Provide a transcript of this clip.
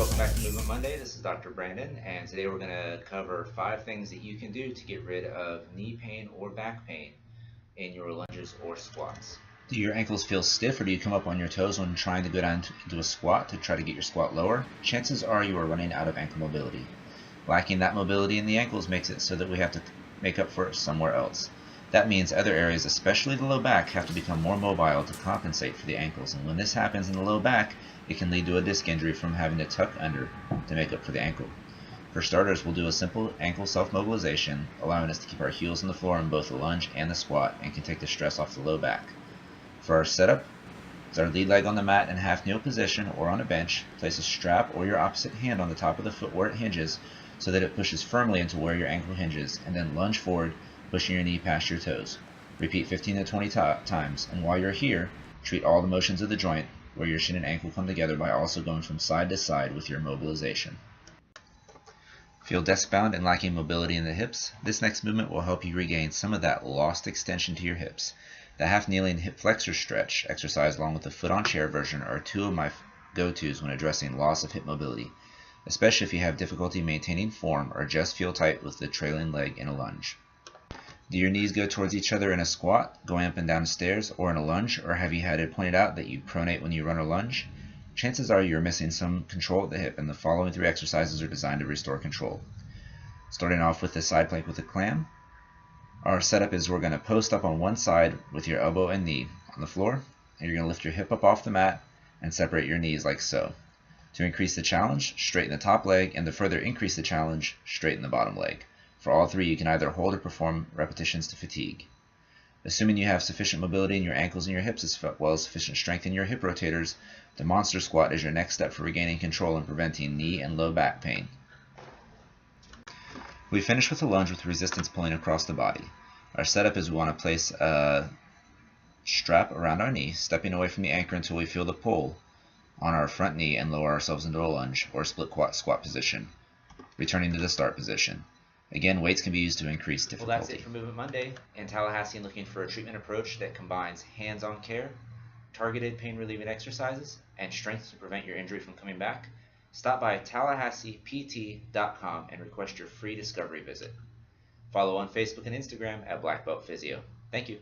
Welcome back to Movement Monday. This is Dr. Brandon, and today we're going to cover 5 things that you can do to get rid of knee pain or back pain in your lunges or squats. Do your ankles feel stiff, or do you come up on your toes when trying to go down into a squat to try to get your squat lower? Chances are you are running out of ankle mobility. Lacking that mobility in the ankles makes it so that we have to make up for it somewhere else. That means other areas, especially the low back, have to become more mobile to compensate for the ankles, and when this happens in the low back, it can lead to a disc injury from having to tuck under to make up for the ankle. For starters, we'll do a simple ankle self-mobilization, allowing us to keep our heels on the floor in both the lunge and the squat, and can take the stress off the low back. For our setup, with our lead leg on the mat in half kneel position or on a bench, place a strap or your opposite hand on the top of the foot where it hinges so that it pushes firmly into where your ankle hinges, and then lunge forward, pushing your knee past your toes. Repeat 15 to 20 times, and while you're here, treat all the motions of the joint where your shin and ankle come together by also going from side to side with your mobilization. Feel desk-bound and lacking mobility in the hips? This next movement will help you regain some of that lost extension to your hips. The half-kneeling hip flexor stretch exercise along with the foot-on-chair version are 2 of my go-tos when addressing loss of hip mobility, especially if you have difficulty maintaining form or just feel tight with the trailing leg in a lunge. Do your knees go towards each other in a squat, going up and down stairs, or in a lunge, or have you had it pointed out that you pronate when you run or lunge? Chances are you're missing some control at the hip, and the following 3 exercises are designed to restore control. Starting off with the side plank with a clam. Our setup is we're going to post up on one side with your elbow and knee on the floor, and you're going to lift your hip up off the mat and separate your knees like so. To increase the challenge, straighten the top leg, and to further increase the challenge, straighten the bottom leg. For all 3, you can either hold or perform repetitions to fatigue. Assuming you have sufficient mobility in your ankles and your hips as well as sufficient strength in your hip rotators, the monster squat is your next step for regaining control and preventing knee and low back pain. We finish with a lunge with resistance pulling across the body. Our setup is we want to place a strap around our knee, stepping away from the anchor until we feel the pull on our front knee and lower ourselves into a lunge or split squat position, returning to the start position. Again, weights can be used to increase difficulty. Well, that's it for Movement Monday. In Tallahassee, looking for a treatment approach that combines hands-on care, targeted pain-relieving exercises, and strength to prevent your injury from coming back. Stop by TallahasseePT.com and request your free discovery visit. Follow on Facebook and Instagram at Black Belt Physio. Thank you.